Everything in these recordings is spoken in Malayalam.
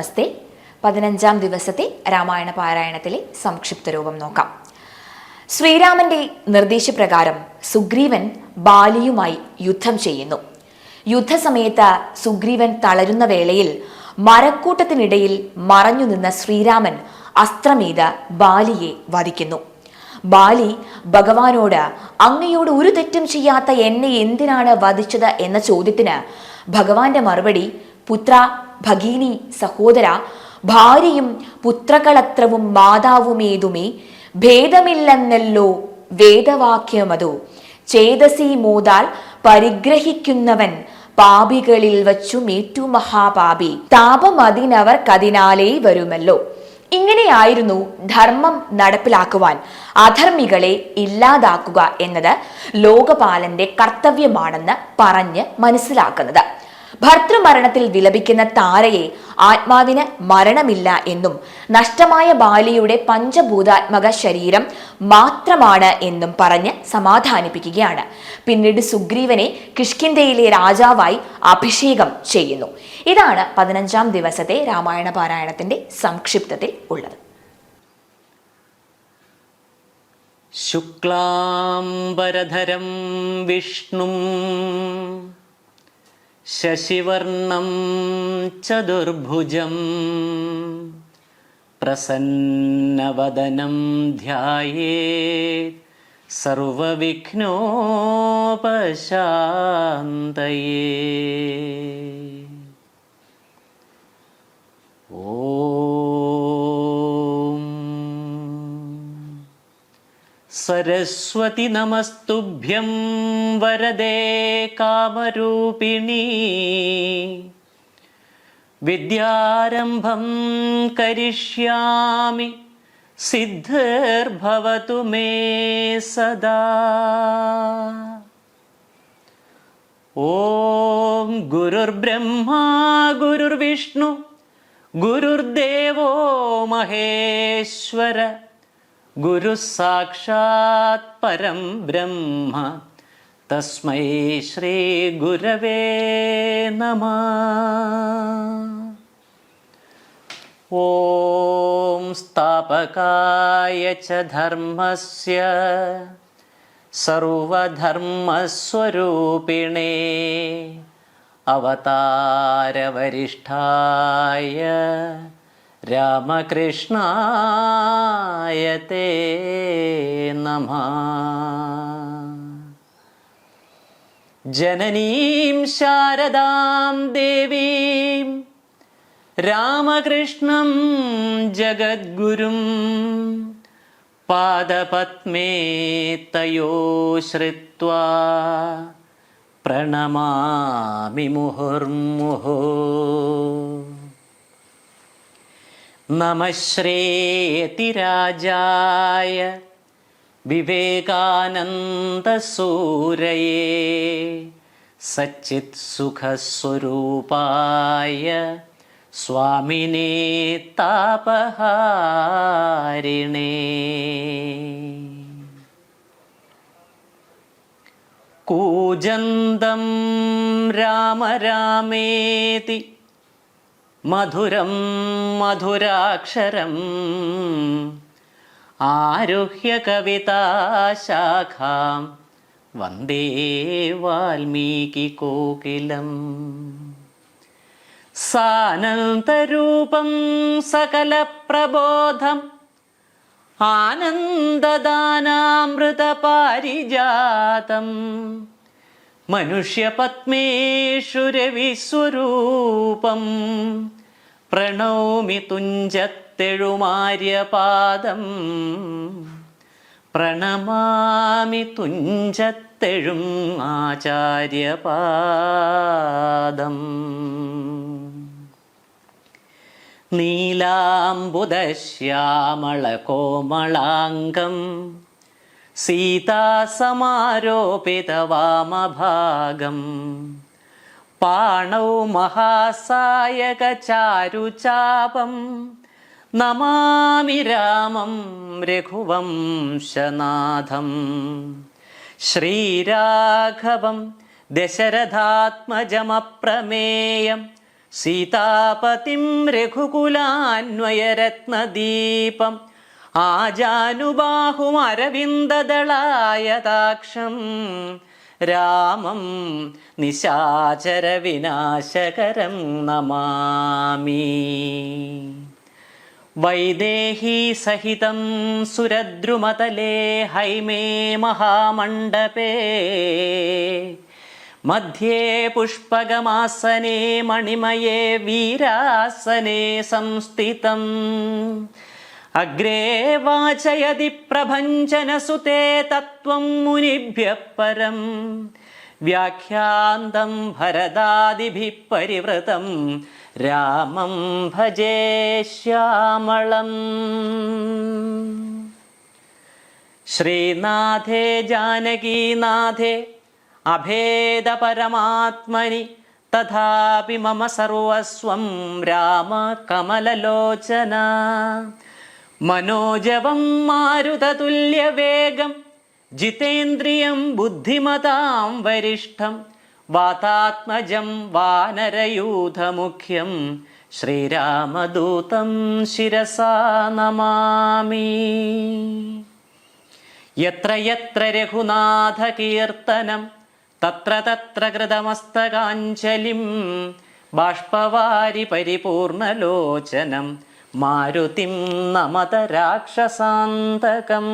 നമസ്തേ. 15-ാം ദിവസത്തെ രാമായണ പാരായണത്തിലെ സംക്ഷിപ്ത രൂപം നോക്കാം. ശ്രീരാമന്റെ നിർദ്ദേശപ്രകാരം സുഗ്രീവൻ ബാലിയുമായി യുദ്ധം ചെയ്യുന്നു. യുദ്ധസമയത്ത് സുഗ്രീവൻ തളരുന്ന വേളയിൽ മരക്കൂട്ടത്തിനിടയിൽ മറഞ്ഞു നിന്ന ശ്രീരാമൻ അസ്ത്രമേത് ബാലിയെ വധിക്കുന്നു. ബാലി ഭഗവാനോട് അങ്ങയോട് ഒരു തെറ്റും ചെയ്യാത്ത എന്നെ എന്തിനാണ് വധിച്ചത് എന്ന ചോദ്യത്തിന് ഭഗവാന്റെ മറുപടി, പുത്ര, ഭഗീനി, സഹോദര, ഭാര്യയും പുത്രകളത്രവും മാതാവുമേതുമേ ഭേദമില്ലെന്നല്ലോ വേദവാക്യമതോ, ചേതസി മോദാൽ പരിഗ്രഹിക്കുന്നവൻ പാപികളിൽ വച്ചു മേറ്റു മഹാപാപി, താപമതിനവർക്കതിനാലേ വരുമല്ലോ. ഇങ്ങനെയായിരുന്നു ധർമ്മം നടപ്പിലാക്കുവാൻ അധർമ്മികളെ ഇല്ലാതാക്കുക എന്നത് ലോകപാലന്റെ കർത്തവ്യമാണെന്ന് പറഞ്ഞ് മനസ്സിലാക്കുന്നത്. ഭർത്തൃമരണത്തിൽ വിലപിക്കുന്ന താരയെ ആത്മാവിന് മരണമില്ല എന്നും നഷ്ടമായ ബാലിയുടെ പഞ്ചഭൂതാത്മക ശരീരം മാത്രമാണ് എന്നും പറഞ്ഞ് സമാധാനിപ്പിക്കുകയാണ്. പിന്നീട് സുഗ്രീവനെ കിഷ്കിന്ധയിലെ രാജാവായി അഭിഷേകം ചെയ്യുന്നു. ഇതാണ് 15-ാം ദിവസത്തെ രാമായണ പാരായണത്തിന്റെ സംക്ഷിപ്തത്തിൽ ഉള്ളത്. ശുക്ലാംബരധരം വിഷ്ണും ശശിവർണം ചതുർഭുജം പ്രസന്നവദനം ധ്യായേത് സർവവിഘ്നോപശാന്തയേ. ഓം സരസ്വതി നമസ്തുഭ്യം വരദേ കാമരൂപിണീ, വിദ്യാരംഭം കരിഷ്യാമി സിദ്ധിർഭവതു മേ സദാ. ഓം ഗുരുർബ്രഹ്മാ ഗുരുർവിഷ്ണു ഗുരുർദേവോ മഹേശ്വര, ഗുരു സാക്ഷാത് പരം ബ്രഹ്മ തസ്മൈ ശ്രീ ഗുരവേ നമഃ. ഓം സ്ഥാപകായ ച ധർമ്മസ്യ സർവധർമ്മസ്വരൂപിണേ അവതാരവരിഷ്ഠായ രാമകൃഷ്ണായ തേ നമഃ. ജനനീം ശാരദാം ദേവീം രാമകൃഷ്ണം ജഗദ്ഗുരും പാദപത്മേ തയോ ശ്രിത്വാ പ്രണമാമി മുഹുർമുഹു. നമഃ ശ്രീയതിരാജായ വിവേകാനന്ദസൂരയേ സച്ചിത് സുഖസ്വരൂപായ സ്വാമിനേ താപഹാരിണേ. കൂജന്തം രാമ രാമേതി മധുരം മധുരാക്ഷരം ആരുഹ്യ കവിതാശാഖാം വന്ദേ വാൽമീകികോകിലം. സാനന്ദരൂപം സകലപ്രബോധം ആനന്ദദാനാമൃതപാരിജാതം മനുഷ്യപത്മേഷു രവിസ്വരൂപം പ്രണൗമി തുഞ്ചത്തെഴുമാര്യപാദം. പ്രണമാമി തുഞ്ചത്തെഴും ആചാര്യപാദം. നീലാംബുദശ്യാമളകോമളാംഗം സീതാസമാരോപിതവാമഭാഗം പാണൗ മഹാസായകചാരുചാപം നമാമി രാമം രഘുവംശനാഥം. ശ്രീരാഘവം ദശരഥാത്മജമപ്രമേയം സീതാപതിം രഘുകുലാന്വയരത്നദീപം ആജാനുബാഹും അരവിന്ദദളായതാക്ഷം രാമം നിശാചര വിനാശകരം നമാമി. വൈദേഹി സഹിതം സുരദ്രുമതലേ ഹൈമേ മഹാമണ്ഡപേ മധ്യേ പുഷ്പകമാസനേ മണിമയേ വീരാസനേ സംസ്ഥിതം അഗ്രേ വാചയതി പ്രഭഞ്ജനസുതേ തത്വം മുനിഭ്യഃ പരം വ്യാഖ്യാന്തം ഭരതാദിഭിഃ പരിവൃതം രാമം ഭജേ ശ്യാമളം. ശ്രീനാഥേ ജാനകീനാഥേ അഭേദപരമാത്മനി തഥാപി മമ സർവസ്വം രാമ കമലലോചന. മനോജവം മാരുതതുല്യവേഗം ജിതേന്ദ്രിയം ബുദ്ധിമതാം വരിഷ്ഠം വാതാത്മജം വാനരയൂഥമുഖ്യം ശ്രീരാമദൂതം ശിരസാ നമാമി. യത്ര യത്ര രഘുനാഥകീർത്തനം തത്ര തത്ര കൃതമസ്തകാഞ്ജലിം ബാഷ്പവാരി പരിപൂർണലോചനം മാരുതിം നമത രാക്ഷസാന്തകം.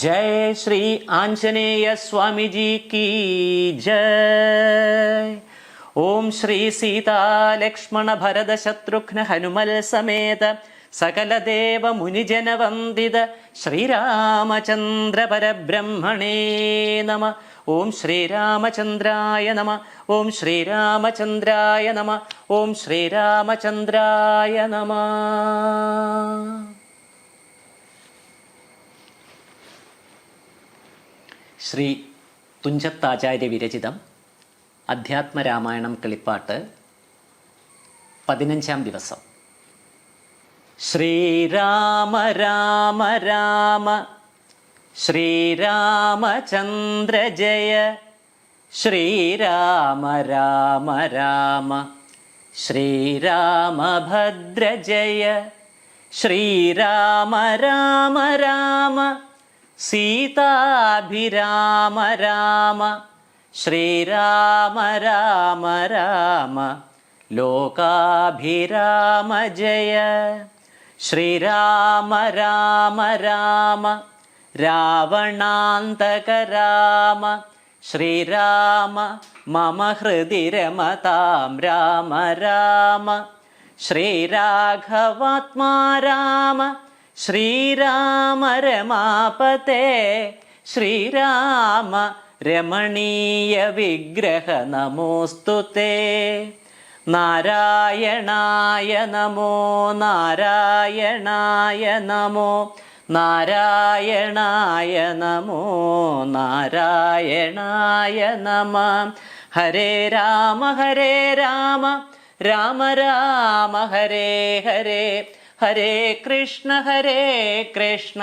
ജയ ശ്രീ ആഞ്ജനേയ സ്വാമിജി കി ജയ. ഓം ശ്രീ സീതാ ലക്ഷ്മണ ഭരത ശത്രുഘ്ന ഹനുമൽ സമേത സകലദേവ മുനിജനവന്ദിത ശ്രീരാമചന്ദ്ര പരബ്രഹ്മണേ നമ. ഓം ശ്രീരാമചന്ദ്രായ നമ. ഓം ശ്രീരാമചന്ദ്രായ നമ. ഓം ശ്രീരാമചന്ദ്രായ നമ. ശ്രീ തുഞ്ചത്താചാര്യ വിരചിതം അധ്യാത്മരാമായണം കിളിപ്പാട്ട് 15-ാം ദിവസം. ശ്രീരാമ രാമ രാമ ശ്രീരാമചന്ദ്ര ജയ. ശ്രീരാമ രാമ രാമ ശ്രീരാമഭദ്ര ജയ. ശ്രീരാമ രാമ രാമ സീതാഭിരാമ രാമ. ശ്രീരാമ രാമ രാമ ലോകാഭിരാമ ജയ. ശ്രീരാമ രാമ രാമ രാവണാന്തക രാമ. ശ്രീരാമ മമ ഹൃദി രമതാം രാമ രാമ. ശ്രീരാഘവാത്മാ രാമ. ശ്രീരാമ രമാപതേ. ശ്രീരാമ രമണീയ വിഗ്രഹ നമോസ്തുതേ. നാരായണായ നമോ നാരായണായ നമോ നാരായണായ നമോ നാരായണായ നമ. ഹരേ രാമ രാമ രാമ ഹരേ ഹരേ. ഹരേ കൃഷ്ണ കൃഷ്ണ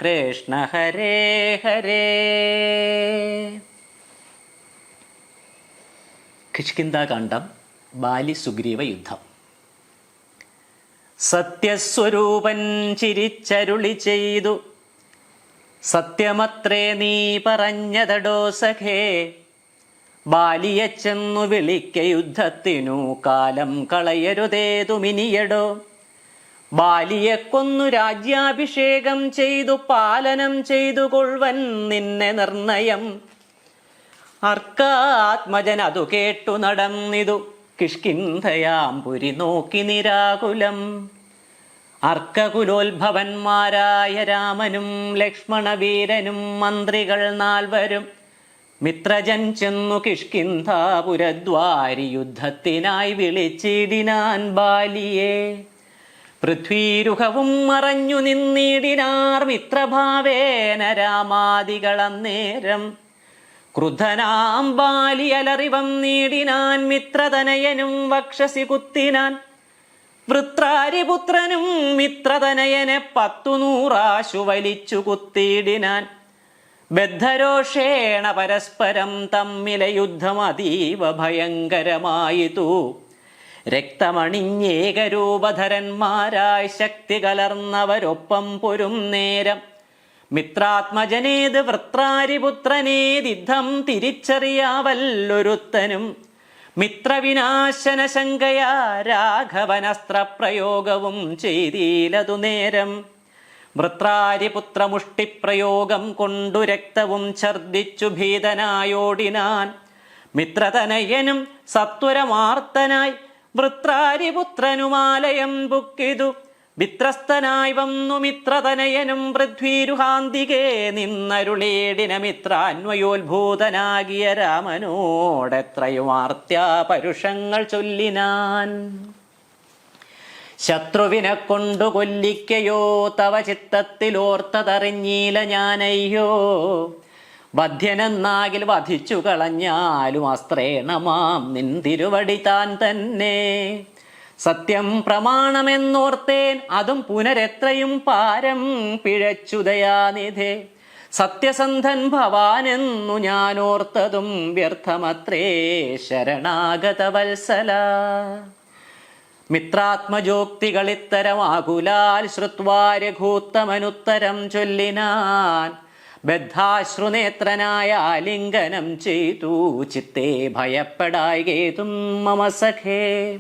കൃഷ്ണ ഹരേ ഹരേ. കിഷ്കിന്ധാകാന്ഡം ബാലി സുഗ്രീവ യുദ്ധം. സത്യസ്വരൂപൻ ചിരിച്ചരുളി ചെയ്തു, സത്യമത്രേ നീ പറഞ്ഞതടോ സഖേ. ബാലിയെ ചെന്നു വിളിക്ക യുദ്ധത്തിനു, കാലം കളയരുതേതുമിനിയടോ. ബാലിയെ കൊന്നു രാജ്യാഭിഷേകം ചെയ്തു, പാലനം ചെയ്തു കൊള്ളുവൻ നിന്നെ നിർണയം. അർക്കാത്മജൻ അതു കേട്ടു നടന്നിതു, കിഷ്കിന്ധയാം പുരി നോക്കി നിരാകുലം. അർക്കകുലോത്ഭവന്മാരായ രാമനും ലക്ഷ്മണവീരനും മന്ത്രികൾ 4 മിത്രജൻ ചെന്നു കിഷ്കിന്ധാപുരദ്വാരി യുദ്ധത്തിനായി വിളിച്ചിടിനാൻ ബാലിയെ. പൃഥ്വീരുഹവും മറഞ്ഞു നിന്നിടിനാർ മിത്രഭാവേന രാമാദികളന്നേരം. ക്രുദ്ധനാം ബാലി അലറി വന്നിടിനാൻ, മിത്രതനയനും വക്ഷസി കുത്തിനാൻ. വൃത്രാരിപുത്രനും മിത്രതനയനെ 10 100 വലിച്ചു കുത്തിയിടിനാൻ. ബദ്ധരോഷേണ പരസ്പരം തമ്മിലെ യുദ്ധം അതീവ ഭയങ്കരമായിതു. രക്തമണിഞ്ഞേകരൂപധരന്മാരായി ശക്തി കലർന്നവരൊപ്പം പൊരും നേരം മിത്രാത്മജനേത് വൃത്രാരിപുത്രനേതിദ്ധം തിരിച്ചറിയാവല്ലൊരുത്തനും. മിത്രവിനാശന ശങ്കയാ രാഘവനസ്ത്രപ്രയോഗവും ചെയ്തീലതു നേരം. വൃത്രാരിപുത്രമുഷ്ടിപ്രയോഗം കൊണ്ടു രക്തവും ഛർദിച്ചു ഭീതനായോടിനാൻ. മിത്രതനയനും സത്വരമാർത്തനായി വൃത്രാരിപുത്രനുമാലയം ബുക്കിതു. വിത്രസ്തനായി വന്നു മിത്രതനയനും പൃഥ്വീരുഹാന്തികേ നിന്നരുളേടിന മിത്രാന്വയോത്ഭൂതനാകിയ രാമനോടെത്രയും ആർത്താ പരുഷങ്ങൾ ചൊല്ലിനാൻ. ശത്രുവിനെ കൊണ്ടു കൊല്ലിക്കയോ തവ ചിത്തത്തിലോർത്തതറിഞ്ഞീല ഞാനയ്യോ. വധ്യനെന്നാകിൽ വധിച്ചു കളഞ്ഞാലും അസ്ത്രേണമാം നിൻ തിരുവടി താൻ തന്നെ. സത്യം പ്രമാണമെന്നോർത്തേൻ അതും പുനരെത്രയും പാരം പിഴച്ചുദയാനിധേ. സത്യസന്ധൻ ഭവാനെന്നു ഞാനോർത്തതും വ്യർത്ഥമത്രേ ശരണാഗത വത്സല. മിത്രാത്മജോക്തികളിത്തരമാകുലാൽ ശ്രുത്വാ രഘൂത്തമനുത്തരം ചൊല്ലിനാൻ. ബദ്ധാശ്രുനേത്രനായ ആലിംഗനം ചെയ്തു ചിത്തേ ഭയപ്പെടായ്കേതും മമ സഖേ.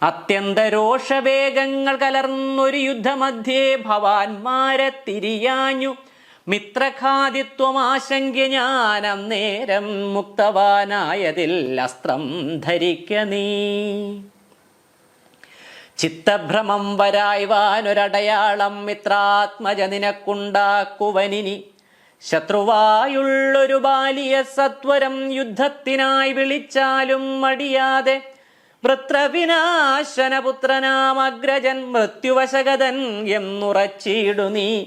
അത്യന്തരോഷവേഗങ്ങൾ കലർന്നൊരു യുദ്ധമധ്യേ ഭവാന്മാരെ തിരിയാഞ്ഞു. മിത്രഖാദിത്വമാശങ്ക്യ ഞാൻ അന്നേരം മുക്തവാനായതിൽ അസ്ത്രം ധരിക്ക നീ. ചിത്തഭ്രമം വരായ്വാനൊരടയാളം മിത്രാത്മജ നിനക്കുണ്ടാക്കുവനിനി. ശത്രുവായുള്ളൊരു ബാലിയ സത്വരം യുദ്ധത്തിനായി വിളിച്ചാലും മടിയാതെ. വൃത്രവിനാശനപുത്രനാമഗ്രജൻ മൃത്യുവശഗതൻ എന്നുറച്ചിടു നീ.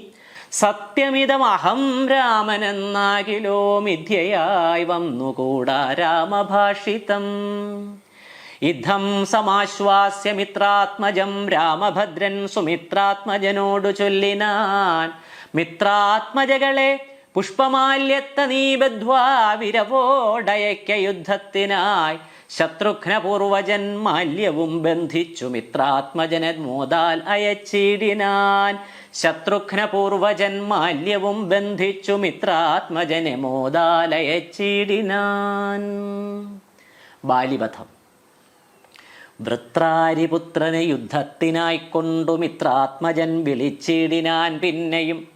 സത്യമിതമഹം രാമനെന്നാകിലോ മിഥ്യയായി വന്നുകൂടാ രാമഭാഷിതം. യുദ്ധം സമാശ്വാസ്യ മിത്രാത്മജം രാമഭദ്രൻ സുമിത്രാത്മജനോടു ചൊല്ലിനാൻ. മിത്രാത്മജകളെ പുഷ്പമാല്യത്ത നീ ബദ്ധ്വാ വിരവോടയക്ക യുദ്ധത്തിനായി. ശത്രുഘ്നപൂർവജൻ മാല്യവും ബന്ധിച്ചു മിത്രാത്മജനെ മോദാൽ അയച്ചിടിനാൻ. ശത്രുഘ്നപൂർവജൻ മാല്യവും ബന്ധിച്ചു മിത്രാത്മജനെ മോദാൽ അയച്ചിടിനാൻ. ബാലിവധം. വൃത്രാരിപുത്രനെ യുദ്ധത്തിനായിക്കൊണ്ടു മിത്രാത്മജൻ വിളിച്ചിടിനാൻ. പിന്നെയും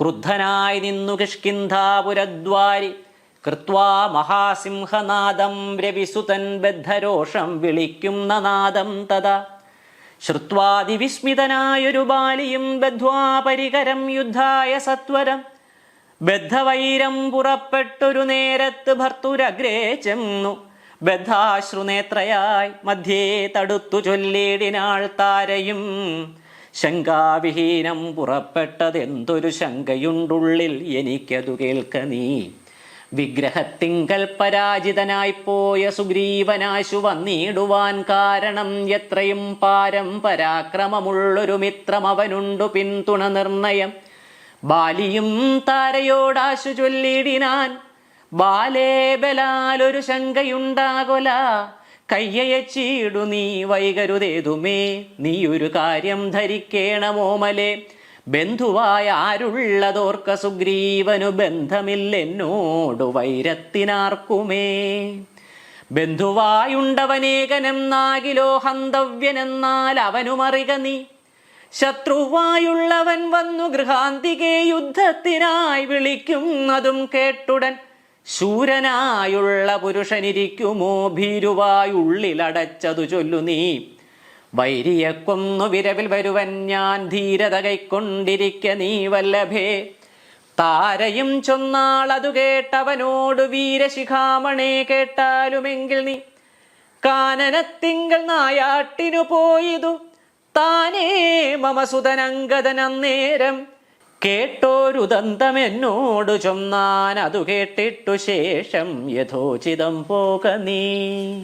ക്രുദ്ധനായി നിന്നു കിഷ്കിന്ധാപുരദ്വാരി കൃത്വാ മഹാസിംഹനാദം രവിസുതൻ ബദ്ധരോഷം വിളിക്കുന്ന നാദം തഥാ. ശ്രുത്വാതിവിസ്മിതനായൊരു ബാലിയും ബദ്ധ്വാ പരികരം യുദ്ധായ സത്വരം. ബദ്ധവൈരം പുറപ്പെട്ടൊരു നേരത്ത് ഭർത്തുരഗ്രേ ചെന്നു. ബദ്ധാശ്രുനേത്രയായി മധ്യേ തടുത്തു ചൊല്ലിടിനാൾ താരയും. ശങ്കാവിഹീനം പുറപ്പെട്ടതെന്തൊരു ശങ്കയുണ്ടുള്ളിൽ എനിക്കതു കേൾക്ക നീ. വിഗ്രഹത്തിങ്കൽ പരാജിതനായി പോയ സുഗ്രീവനാശു വന്നിടുവാൻ കാരണം എത്രയും പാരം പരാക്രമമുള്ളൊരു മിത്രം അവനുണ്ടു പിന്തുണ നിർണയം. ബാലിയും താരയോടാശു ചൊല്ലിടിനാൻ. ബാലേ ബലാലൊരു ശങ്കയുണ്ടാകൊല. കയ്യയച്ചിടു നീ വൈകരുതേതുമേ. നീയൊരു കാര്യം ധരിക്കേണമോമലേ. ബന്ധുവായ ആരുള്ളതോർക്ക സുഗ്രീവനു ബന്ധമില്ലെന്നോടു വൈരത്തിനാർക്കുമേ. ബന്ധുവായുണ്ടവനേകനെന്നാകിലോ ഹന്തവ്യനെന്നാൽ അവനുമറിക നീ. ശത്രുവായുള്ളവൻ വന്നു ഗൃഹാന്തികെ യുദ്ധത്തിനായി വിളിക്കുന്നതും കേട്ടുടൻ. ശൂരനായുള്ള പുരുഷനിരിക്കുമോ ഭീരുവായുള്ളിലടച്ചതു ചൊല്ലു നീ. വൈരിയെ കൊന്നു വിരവിൽ വരുവൻ ഞാൻ ധീരത കൈക്കൊണ്ടിരിക്ക നീ വല്ലഭേ. താരയും ചൊന്നാളതു കേട്ടവനോട് വീരശിഖാമണേ കേട്ടാലുമെങ്കിൽ നീ. കാനനത്തിങ്കൽ നായാട്ടിനു പോയിതു താനേ മമസുതനങ്കദനന്നേരം. കേട്ടോരു ദന്തമെന്നോടു ചൊന്നാൻ അതു കേട്ടിട്ടു ശേഷം യഥോചിതം പോക നീ.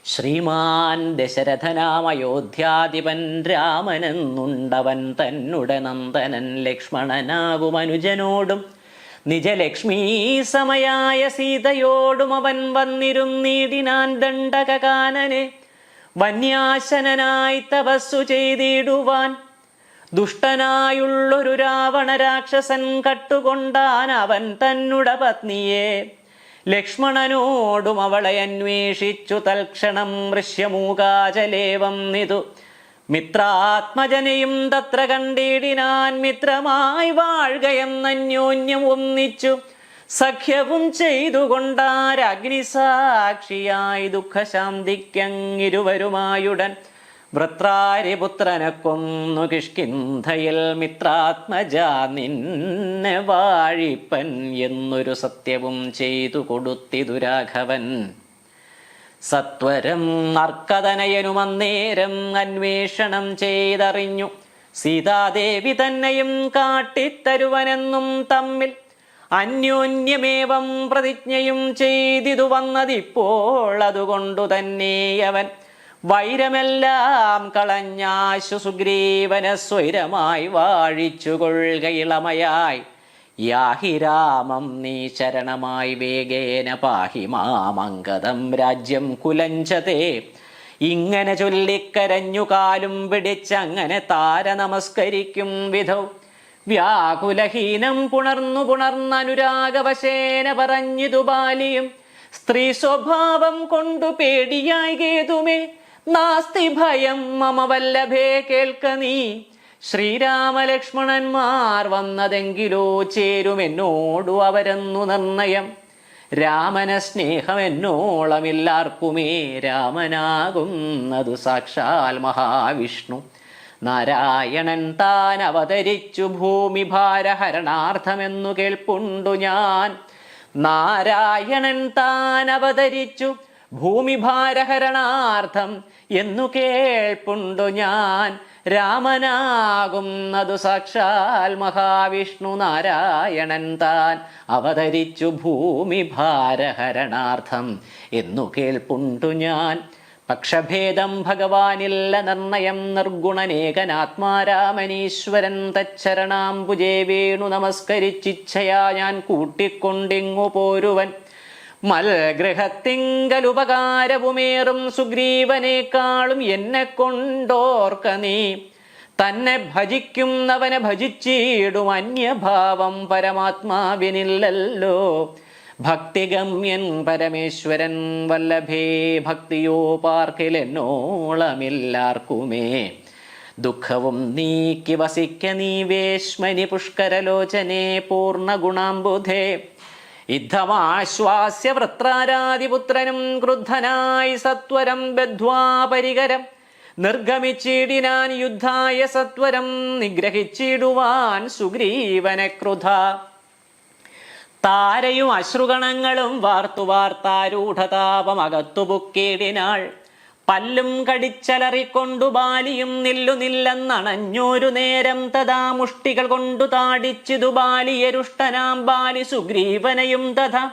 ശ്രീമാൻ ദശരഥനാമയോധ്യാധിപൻ രാമനെന്നുണ്ടവൻ തന്നുടെ നന്ദനൻ ലക്ഷ്മണനാകും അനുജനോടും നിജലക്ഷ്മീ സമയായ സീതയോടും അവൻ വന്നിരുന്നീടിനാൻ ദണ്ഡകാനനെ വന്യാശനായി തപസ്സു ചെയ്തിടുവാൻ. ദുഷ്ടനായുള്ളൊരു രാവണ രാക്ഷസൻ കട്ടുകൊണ്ടാൻ അവൻ തന്നുട പത്നിയെ. ലക്ഷ്മണനോടും അവളെ അന്വേഷിച്ചു തൽക്ഷണം ഋഷ്യമൂകാചലേവം നിതു. മിത്രാത്മജനെയും തത്ര കണ്ടിടിനാൻ. മിത്രമായി വാഴുകയെന്നന്യോന്യം ഒന്നിച്ചു സഖ്യവും ചെയ്തുകൊണ്ടാരഗ്നിസാക്ഷിയായി ദുഃഖശാന്തിക്കങ്ങിരുവരുമായുടൻ വൃത്രാരിപുത്രനെ കൊന്നു കിഷ്കിന്ധയിൽ. മിത്രാത്മജ നിന്നെ വാഴിപ്പൻ എന്നൊരു സത്യവും ചെയ്തു കൊടുത്തിതു രാഘവൻ. സത്വരം അർക്കതനയനുമന്നേരം അന്വേഷണം ചെയ്തറിഞ്ഞു സീതാദേവി തന്നെയും കാട്ടിത്തരുവനെന്നും തമ്മിൽ അന്യോന്യമേവം പ്രതിജ്ഞയും ചെയ്തിതു വന്നതിപ്പോൾ. അതുകൊണ്ടു തന്നെ അവൻ വൈരമെല്ലാം കളഞ്ഞാശു സുഗ്രീവന സ്വൈരമായി വാഴിച്ചുകൊള്ളുകയിളമയായി. യാഹി രാമം നീ ശരണമായി വേഗേന പാഹി മാമംഗതം രാജ്യം കുലഞ്ചതേ. ഇങ്ങനെ ചൊല്ലിക്കരഞ്ഞു കാലും പിടിച്ചങ്ങനെ താര നമസ്കരിക്കും വിധൗ വ്യാകുലഹീനം പുണർന്നനുരാഗവശേന പറഞ്ഞിതു ബാലിയും. സ്ത്രീ സ്വഭാവം കൊണ്ടു പേടിയായി കേതുമേ നാസ്തി ഭയം മമ വല്ലഭേ കേൾക്ക നീ. ശ്രീരാമലക്ഷ്മണന്മാർ വന്നതെങ്കിലോ ചേരുമെന്നോടു അവരെന്നു നിർണയം. രാമന സ്നേഹമെന്നോളമില്ലാർക്കുമേ രാമനാകുന്നതു സാക്ഷാൽ മഹാവിഷ്ണു. നാരായണൻ താൻ അവതരിച്ചു ഭൂമിഭാരഹരണാർത്ഥമെന്നു കേൾപ്പുണ്ടു ഞാൻ. നാരായണൻ താൻ അവതരിച്ചു ഭൂമിഭാരഹരണാർത്ഥം എന്നു കേൾപ്പുണ്ടു ഞാൻ. രാമനാകുന്നതു സാക്ഷാൽ മഹാവിഷ്ണു. നാരായണൻ താൻ അവതരിച്ചു ഭൂമിഭാരഹരണാർത്ഥം എന്നു കേൾപ്പുണ്ടു ഞാൻ. പക്ഷഭേദം ഭഗവാനില്ല നിർണയം നിർഗുണനേകനാത്മാരാമനീശ്വരൻ തച്ചരണാംബുജേ വേണു നമസ്കരിച്ചിച്ഛയാ ഞാൻ കൂട്ടിക്കൊണ്ടിങ്ങു പോരുവൻ. മൽഗൃഹത്തിങ്കലുപകാരവുമേറും സുഗ്രീവനേക്കാളും എന്നെ കൊണ്ടോർക്ക നീ. തന്നെ ഭജിക്കുന്നവനെ ഭജിച്ചിടും അന്യഭാവം പരമാത്മാവിനില്ലല്ലോ. ഭക്തിഗമ്യൻ പരമേശ്വരൻ വല്ലഭേ ഭക്തിയോ പാർക്കിലെന്നോളമില്ലാർക്കുമേ. ദുഃഖവും നീക്കി വസിക്ക നീ വേശ്മനി പുഷ്കരലോചനേ പൂർണ്ണഗുണാംബുധേ. യുദ്ധമാശ്വാസ്യ വൃത്രാരാതിപുത്രനും ക്രുദ്ധനായി സത്വരം ബദ്ധ്വാ പരികരം നിർഗമിച്ചിടിനാൻ. യുദ്ധായ സത്വരം നിഗ്രഹിച്ചിടുവാൻ സുഗ്രീവനെ ക്രുധ. താരയും അശ്രുഗണങ്ങളും വാർത്താരൂഢതാപമകത്തുപുക്കിടിനാൾ. പല്ലും കടിച്ചലറിക്കൊണ്ടു ബാലിയും നില്ലെന്നണഞ്ഞൊരു നേരം തഥാ മുഷ്ടികൾ കൊണ്ടു താടിച്ചിതു ബാലിയരുഷ്ടനാം ബാലി സുഗ്രീവനയും തഥാ.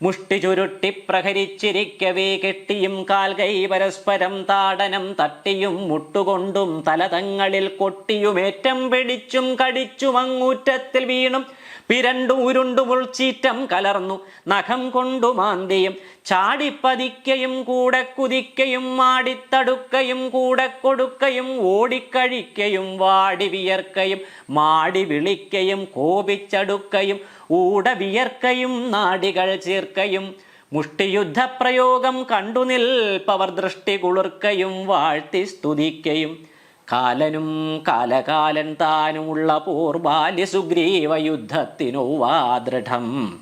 മുഷ്ടി ചുരുട്ടി പ്രഹരിച്ചിരിക്കവേ കെട്ടിയും കാൽകൈ പരസ്പരം താടനം തട്ടിയും മുട്ടുകൊണ്ടും തലതങ്ങളിൽ കൊട്ടിയുമേറ്റം പിടിച്ചും കടിച്ചും അങ്ങൂറ്റത്തിൽ വീണും പിരണ്ടൂരുണ്ടു മുൾച്ചീറ്റം കലർന്നു നഖം കൊണ്ടു മാന്തിയും ചാടിപ്പതിക്കയും കൂടെ കുതിക്കയും മാടിത്തടുക്കയും കൂടെ കൊടുക്കയും ഓടിക്കഴിക്കയും വാടി വിയർക്കയും മാടി വിളിക്കയും കോപിച്ചടുക്കയും ഊട വിയർക്കയും നാടികൾ ചേർക്കയും മുഷ്ടിയുദ്ധപ്രയോഗം കണ്ടു നിൽപ്പവർ ദൃഷ്ടി കുളിർക്കയും വാഴ്ത്തി സ്തുതിക്കയും. കാലനും കാലകാലൻ താനുമുള്ള പൂർബാല്യ സുഗ്രീവ യുദ്ധത്തിനു വാദൃഢം.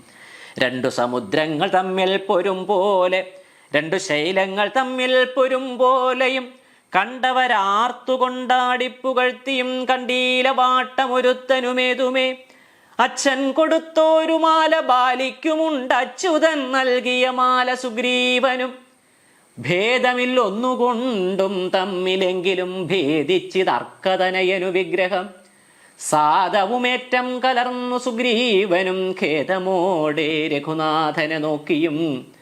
രണ്ടു സമുദ്രങ്ങൾ തമ്മിൽ പൊരും പോലെ രണ്ടു ശൈലങ്ങൾ തമ്മിൽ പൊരും പോലെയും കണ്ടവരാർത്തുകൊണ്ടാടിപ്പുകഴ്ത്തിയും കണ്ടീല വാട്ടമൊരുത്തനുമേതുമേ. അച്ഛൻ കൊടുത്തോരു മാല ബാലിക്കുമുണ്ട്, അച്യുതൻ നൽകിയ മാല സുഗ്രീവനും. ഭേദമില്ലൊന്നുകൊണ്ടും തമ്മിലെങ്കിലും ഭേദിച്ചിതർക്കതനയനു വിഗ്രഹം. സാധവുമേറ്റം കലർന്നു സുഗ്രീവനും ഖേദമോടെ രഘുനാഥനെ നോക്കിയും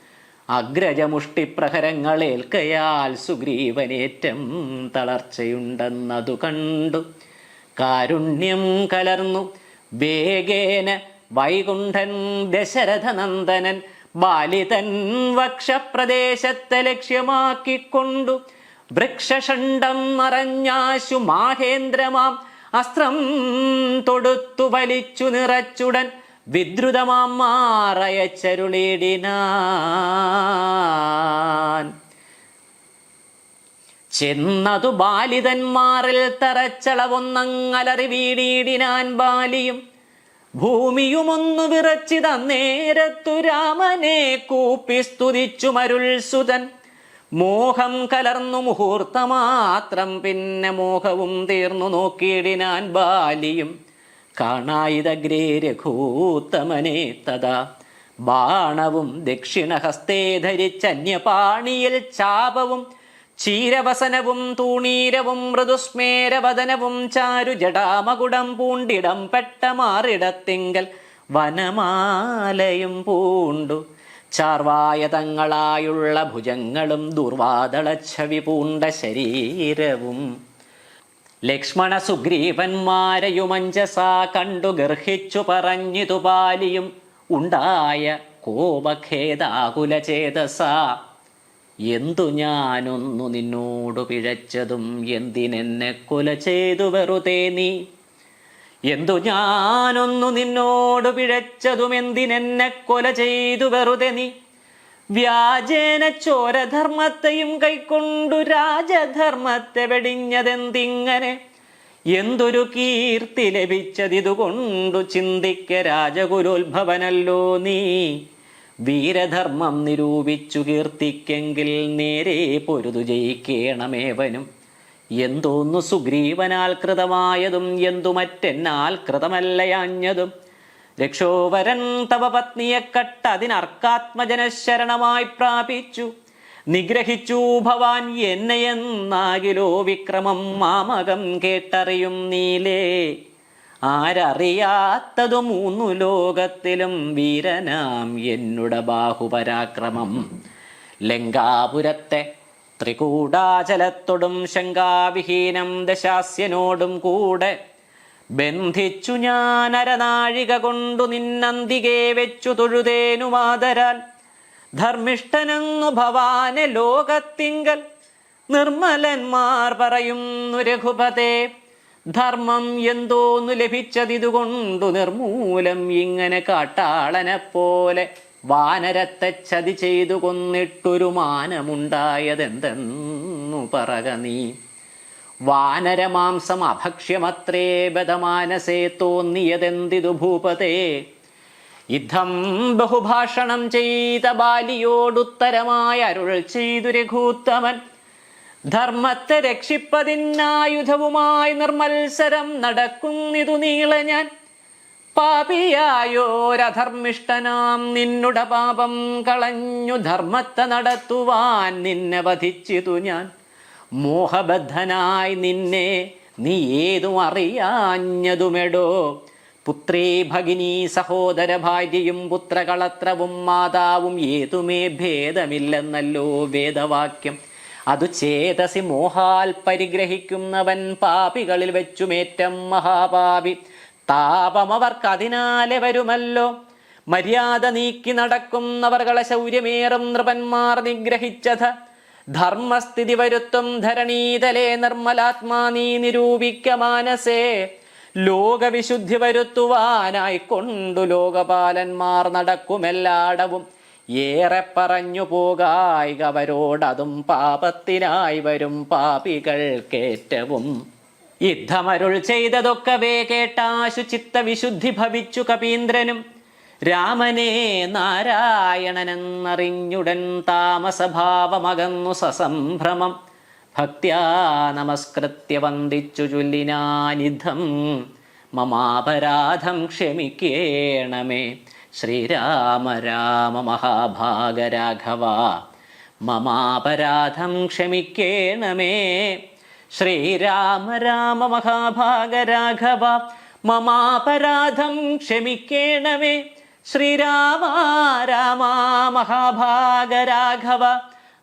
അഗ്രജമുഷ്ടിപ്രഹരങ്ങളേൽക്കയാൽ സുഗ്രീവനേറ്റം തളർച്ചയുണ്ടെന്നതു കണ്ടു കാരുണ്യം കലർന്നു വേഗേന വൈകുണ്ഠൻ ദശരഥനന്ദനൻ ബാലിതൻ വക്ഷപ്രദേശത്തെ ലക്ഷ്യമാക്കിക്കൊണ്ടു വൃക്ഷഷണ്ഡം നിറഞ്ഞാശു മാഹേന്ദ്രമാം അസ്ത്രം തൊടുത്തു വലിച്ചു നിറച്ചുടൻ വിദ്രുതമാം മാറയച്ചരുളിടിനാൻ. ചെന്നതു ബാലിതന്മാരിൽ തറച്ചളവൊന്നങ്ങലറി വീടിയിടിനാൻ ബാലിയും ഭൂമിയുമൊന്നു വിറച്ചിതന്നേരത്തു രാമനെ കൂപ്പി സ്തുതിച്ചു മരുൾസുതൻ. മോഹം കലർന്നു മുഹൂർത്തമാത്രം പിന്നെ മോഹവും തീർന്നു നോക്കിയിടിനാൻ ബാലിയും കാണായിതഗ്രേ രഘൂത്തമനെ തഥാ ബാണവും ദക്ഷിണഹസ്തേ ധരിച്ചന്യപാണിയിൽ ചാപവും ക്ഷീരവസനവും തൂണീരവും മൃദുസ്മേരവദനവും ചാരു ജടാമകുടം പൂണ്ടിടം പെട്ട മാറിടത്തിങ്കൽ വനമാലയും പൂണ്ടു ചാർവായ തങ്ങളായുള്ള ഭുജങ്ങളും ദുർവാദളച്ഛവി പൂണ്ട ശരീരവും ലക്ഷ്മണ സുഗ്രീവന്മാരെയുമഞ്ജസാ കണ്ടു ഗർഹിച്ചു പറഞ്ഞിതു ബാലിയും ഉണ്ടായ കോപഖേദാകുലചേതസാ. എന്തു ഞാനൊന്നു നിന്നോടു പിഴച്ചതും എന്തിനെന്നെ കൊല ചെയ്തു വെറുതെ നീ. എന്തു ഞാനൊന്നു നിന്നോടു പിഴച്ചതും എന്തിനെന്നെ കൊല ചെയ്തു വെറുതെ നീ. വ്യാജേന ചോരധർമ്മത്തെയും കൈക്കൊണ്ടു രാജധർമ്മത്തെ വെടിഞ്ഞതെന്തിങ്ങനെ. എന്തൊരു കീർത്തി ലഭിച്ചതിതുകൊണ്ടു ചിന്തിക്ക രാജകുലോത്ഭവനല്ലോ നീ. വീരധർമ്മം നിരൂപിച്ചു കീർത്തിക്കെങ്കിൽ നേരെ പൊരുതു ജയിക്കേണമേവനും. എന്തോന്നു സുഗ്രീവനാൽ കൃതമായതും എന്തു മറ്റെന്നാൽ കൃതമല്ലയാഞ്ഞതും. രക്ഷോവരൻ തവ പത്നിയെ കട്ടതിനർക്കാത്മജനശരണമായി പ്രാപിച്ചു നിഗ്രഹിച്ചു ഭവാൻ എന്നെയെന്നാകിലോ വിക്രമം മാമകം കേട്ടറിയും നീലേ. ആരറിയാത്തതു മൂന്നു ലോകത്തിലും വീരനാം എന്നുട ബാഹുപരാക്രമം. ലങ്കാപുരത്തെ ത്രികൂടാചലത്തോടും ശങ്കാവിഹീനം ദശാസ്യനോടും കൂടെ ബന്ധിച്ചു ഞാൻ അരനാഴിക കൊണ്ടു നിന്നന്തികെ വെച്ചു തൊഴുതേനുമാതരാൽ. ധർമ്മിഷ്ഠനെന്നു ഭവാനെ ലോകത്തിങ്കൽ നിർമ്മലന്മാർ പറയുന്നു രഘുപതേ. ധർമ്മം എന്തോന്നു ലഭിച്ചതിതുകൊണ്ടു നിർമൂലം ഇങ്ങനെ കാട്ടാളനെ പോലെ വാനരത്തെ ചതി ചെയ്തു കൊന്നിട്ടൊരു മാനമുണ്ടായതെന്തെന്നു പറക നീ. വാനരമാംസം അഭക്ഷ്യമത്രേ ബദമാനസേ തോന്നിയതെന്തിതു ഭൂപതേ. യുദ്ധം ബഹുഭാഷണം ചെയ്ത ബാലിയോടുത്തരമായി അരുൾ ചെയ്തു രഘൂത്തമൻ. ധർമ്മത്തെ രക്ഷിപ്പതിനായുധവുമായി നിർമത്സരം നടക്കുന്നിതു നീള ഞാൻ. പാപിയായോരധർമ്മിഷ്ടനാം നിന്നുട പാപം കളഞ്ഞു ധർമ്മത്തെ നടത്തുവാൻ നിന്നെ വധിച്ചിതു ഞാൻ. മോഹബദ്ധനായി നിന്നെ നീ ഏതും അറിയാഞ്ഞതുമെടോ. പുത്രീ ഭഗിനി സഹോദര ഭാര്യയും പുത്രകളത്രവും മാതാവും ഏതുമേ ഭേദമില്ലെന്നല്ലോ വേദവാക്യം. അതു ചേതസി മോഹാൽ പരിഗ്രഹിക്കുന്നവൻ പാപികളിൽ വെച്ചുമേറ്റം മഹാപാപി. താപമവർക്കതിനാലെ വരുമല്ലോ. മര്യാദ നീക്കി നടക്കുന്നവർകളെ ശൗര്യമേറും നൃപന്മാർ നിഗ്രഹിച്ചത്. ധർമ്മസ്ഥിതി വരുത്തും ധരണീതലേ നിർമ്മലാത്മാ നീ നിരൂപിക്ക മാനസേ. ലോകവിശുദ്ധി വരുത്തുവാനായിക്കൊണ്ടു ലോകപാലന്മാർ നടക്കുമെല്ലാടവും. ഏറെ പറഞ്ഞു പോകായികവരോടതും പാപത്തിനായി വരും പാപികൾക്കേറ്റവും. യുദ്ധമരുൾ ചെയ്തതൊക്കവേ കേട്ടാശു ചിത്തവിശുദ്ധി ഭവിച്ചു കപീന്ദ്രനും. രാമനെ നാരായണനെന്നറിഞ്ഞുടൻ താമസഭാവമകന്നു സസംഭ്രമം. ഭക്ത്യാ നമസ്കൃത്യ വന്ദിച്ചു ചൊല്ലിനാനിധം. മമാപരാധം ക്ഷമിക്കേണമേ ശ്രീരാമ രാമ മഹാഭാഗരാഘവ. മമാപരാധം ക്ഷമിക്കേണമേ ശ്രീരാമ രാമ മഹാഭാഗരാഘവ. മമാപരാധം ക്ഷമിക്കേണമേ ശ്രീരാമ രാമ മഹാഭാഗരാഘവ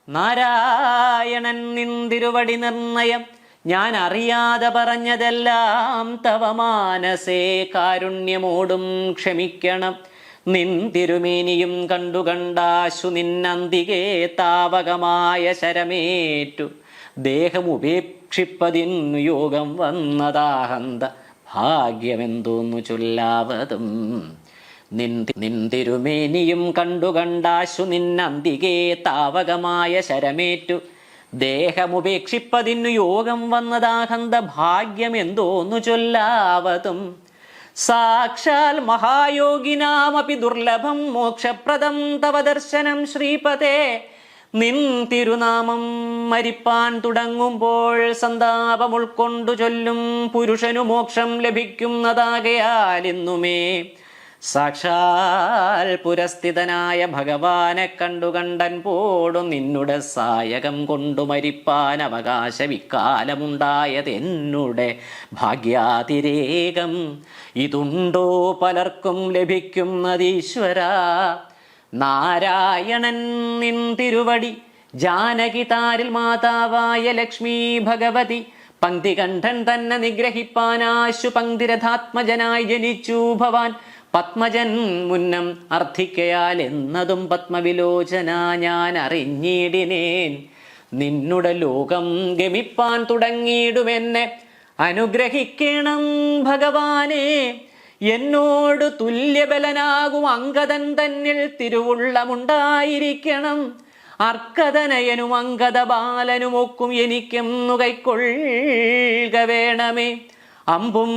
നാരായണൻ നിന്തിരുവടി നിർണയം ഞാൻ അറിയാതെ പറഞ്ഞതെല്ലാം തവ മാനസേ കാരുണ്യമോടും ക്ഷമിക്കണം. നിൻ തിരുമേനിയും കണ്ടുകണ്ടാശു നിന്നന്തികേ താവകമായ ശരമേറ്റു ദേഹമുപേക്ഷിപ്പതിന്നു യോഗം വന്നതാഹന്ത ഭാഗ്യമെന്തോന്നു ചൊല്ലാവതും. നിൻ തിരുമേനിയും കണ്ടുകണ്ടാശു നിന്നന്തികേ താവകമായ ശരമേറ്റു ദേഹമുപേക്ഷിപ്പതിന്നു യോഗം വന്നതാഹന്ത ഭാഗ്യമെന്തോന്നു ചൊല്ലാവതും. സാക്ഷാൽ മഹായോഗിനാമപി ദുർലഭം മോക്ഷപ്രദം തവ ദർശനം ശ്രീപതേ. നിൻ തിരുനാമം മരിപ്പാൻ തുടങ്ങുമ്പോൾ സന്താപം ഉൾക്കൊണ്ടു ചൊല്ലും പുരുഷനു മോക്ഷം ലഭിക്കുന്നതാകയാൽ ഇന്നുമേ സാക്ഷാൽ പുരസ്ഥിതനായ ഭഗവാനെ കണ്ടുകണ്ടൻ പോടും നിന്നുടെ സായകം കൊണ്ടു മരിപ്പാൻ അവകാശമിക്കാലമുണ്ടായത് എന്നുടെ ഭാഗ്യാതിരേകം. ഇതുണ്ടോ പലർക്കും ലഭിക്കുന്നതീശ്വര. നാരായണൻ നിൻ തിരുവടി ജാനകി താരിൽ മാതാവായ ലക്ഷ്മി ഭഗവതി പങ്ക്തികണ്ഠൻ തന്നെ നിഗ്രഹിപ്പാനാശു പങ്ക്തിരഥാത്മജനായി ജനിച്ചു ഭവാൻ. പത്മജൻ മുന്നം അർത്ഥിക്കയാൽ എന്നതും പത്മവിലോചന ഞാൻ അറിഞ്ഞിടിനേൻ. നിന്നുടെ ലോകം ഗമിപ്പാൻ തുടങ്ങിയിടുമെന്നെ അനുഗ്രഹിക്കണം ഭഗവാനെ. എന്നോട് തുല്യബലനാകും അങ്കദൻ തന്നിൽ തിരുവുള്ളമുണ്ടായിരിക്കണം. അർക്കദനയനും അങ്കദ ബാലനുമൊക്കും എനിക്കെന്നു കൈക്കൊള്ളുക വേണമേ. അമ്പും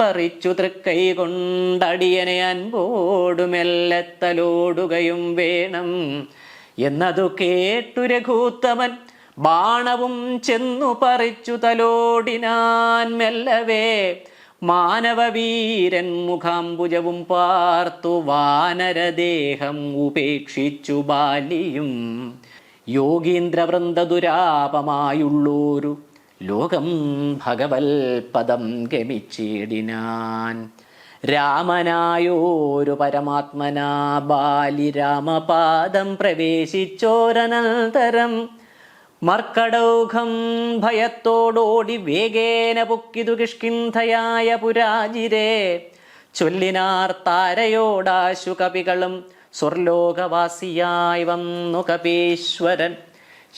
പറിച്ചു തൃക്കൈ കൊണ്ടടിയനെ അൻപോടുമെല്ലത്തലോടുകയും വേണം. എന്നതു കേട്ടു രഘൂത്തമൻ ബാണവും ചെന്നു പറിച്ചു തലോടിനാൻ മെല്ലവേ. മാനവവീരൻ മുഖാംബുജവും പാർത്തു വാനരദേഹം ഉപേക്ഷിച്ചു ബാലിയും. യോഗീന്ദ്രവൃന്ദ ദുരാപമായുള്ളോരു ലോകം ഭഗവൽ പദം ഗമിച്ചിടിനാൻ. രാമനായോരു പരമാത്മനാ ബാലി രാമപാദം പ്രവേശിച്ചോരനന്തരം മർക്കടൗഘം ഭയത്തോടോടി വേഗേന പൊക്കിതു കിഷ്കിന്ധയായ പുരാജിരെ. ചൊല്ലിനാർ താരയോടാശു കപികളും സ്വർലോകവാസിയായി വന്നു കപീശ്വരൻ.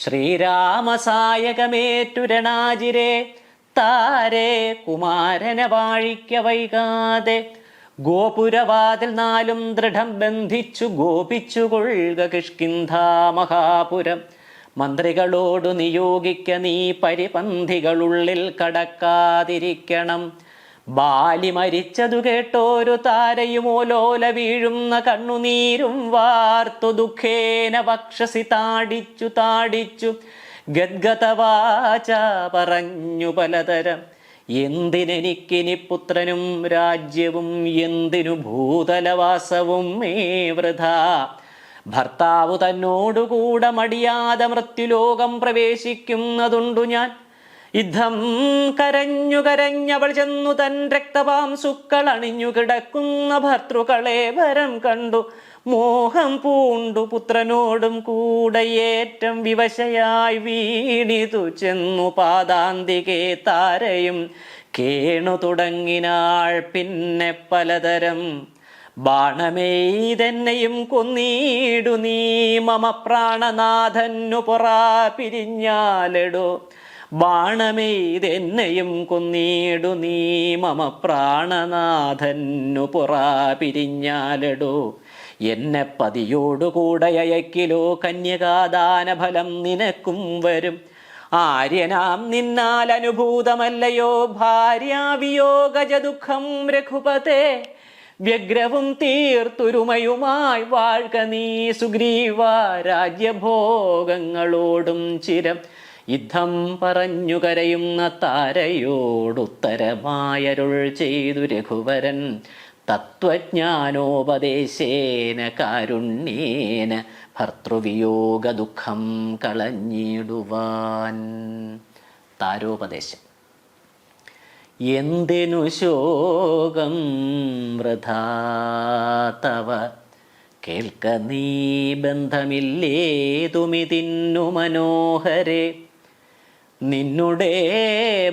ശ്രീരാമസായകമേറ്റുരണാജിരെ താരേ കുമാരനെ വാഴിക്ക വൈകാതെ. ഗോപുരവാതിൽ നാലും ദൃഢം ബന്ധിച്ചു ഗോപിച്ചു കൊള്ളുക കിഷ്കിന്ധാ മഹാപുരം. മന്ത്രികളോടു നിയോഗിക്ക നീ പരിപന്ധികളുള്ളിൽ കടക്കാതിരിക്കണം. ബാലി മരിച്ചതു കേട്ടോരു താരയുമോലോല വീഴുന്ന കണ്ണുനീരും വാർത്തു ദുഃഖേന വക്ഷസി താടിച്ചു ഗദ്ഗതവാച പറഞ്ഞു പലതരം. എന്തിനെനിക്കിനി പുത്രനും രാജ്യവും എന്തിനു ഭൂതലവാസവും മേ വൃഥാ. ഭർത്താവു തന്നോടുകൂടെ മടിയാതെ മൃത്യുലോകം പ്രവേശിക്കുന്നതുണ്ടു ഞാൻ. യുദ്ധം കരഞ്ഞവൾ ചെന്നു തൻ രക്തപാംസുക്കൾ അണിഞ്ഞു കിടക്കുന്ന ഭർത്തൃക്കളെ വരം കണ്ടു മോഹം പൂണ്ടു പുത്രനോടും കൂടെ ഏറ്റം വിവശയായി വീണിതു ചെന്നു പാദാന്തികെ താരയും കേണു തുടങ്ങിനാൾ പിന്നെ പലതരം. ബാണമെയ്തെന്നെയും കൊന്നീടു നീ മമ പ്രാണനാഥന്നു പൊറാ പിരിഞ്ഞാലെടോ. ബാണമെയ്തെന്നെയും കൊന്നീടു നീ മമ പ്രാണനാഥന്നു പൊറാ പിരിഞ്ഞാലെടോ. എന്നെ പതിയോടുകൂടെ അയക്കിലോ കന്യകാദാന ഫലം നിനക്കും വരും. ആര്യനാം നിന്നാൽ അനുഭൂതമല്ലയോ ഭാര്യാവിയോഗജ ദുഃഖം രഘുപതേ. വ്യഗ്രവും തീർത്തുരുമയുമായി വാഴ്ക നീ സുഗ്രീവ രാജ്യഭോഗങ്ങളോടും ചിരം. യുദ്ധം പറഞ്ഞു കരയുന്ന താരയോടുത്തരമായരുൾ ചെയ്തു രഘുവരൻ. തത്വജ്ഞാനോപദേശേന കാരുണ്യേന ഭർതൃവിയോഗ ദുഃഖം കളഞ്ഞിടുവാൻ. താരോപദേശം. എന്തിനു ശോകം വൃഥാ തവ, കേൾക്ക നീ ബന്ധമില്ലേതുമിതിന്നു മനോഹരേ. നിന്നുടെ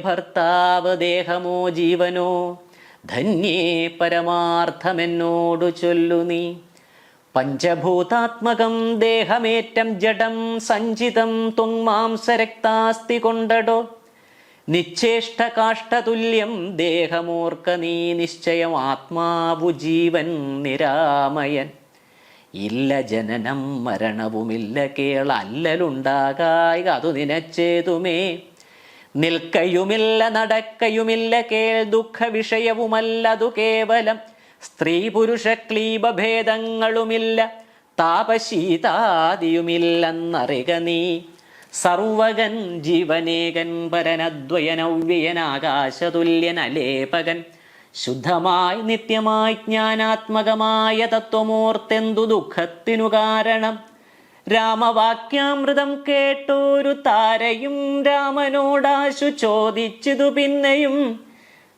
ഭർത്താവ് ദേഹമോ ജീവനോ, ധന്യേ പരമാർത്ഥമെന്നോടു ചൊല്ലു നീ. പഞ്ചഭൂതാത്മകം ദേഹമേറ്റം ജഡം സഞ്ചിതം ത്വങ്മാംസരക്താസ്തി കൊണ്ടടോ. നിശ്ചേഷ്ട കാഷ്ടതുല്യം ദേഹമോർക്ക നീ നിശ്ചയം ആത്മാവു ജീവൻ നിരാമയൻ. ഇല്ല ജനനം മരണവുമില്ല കേൾ അല്ലലുണ്ടാകായി അതു നിനച്ചേതുമേ. നിൽക്കയുമില്ല നടക്കയുമില്ല കേൾ ദുഃഖ വിഷയവുമല്ലതു കേവലം. സ്ത്രീ പുരുഷ ക്ലീബഭേദങ്ങളുമില്ല താപശീതാദിയുമില്ലെന്നറിക നീ. സർവകൻ ജീവനേകൻ പരനദ്വയനവ്യയൻ ആകാശതുല്യൻ അലേപകൻ. ശുദ്ധമായി നിത്യമായി ജ്ഞാനാത്മകമായ തത്വമൂർത്തെന്തു ദുഃഖത്തിനു കാരണം. രാമവാക്യാമൃതം കേട്ടൊരു താരയും രാമനോടാശു ചോദിച്ചതു പിന്നെയും.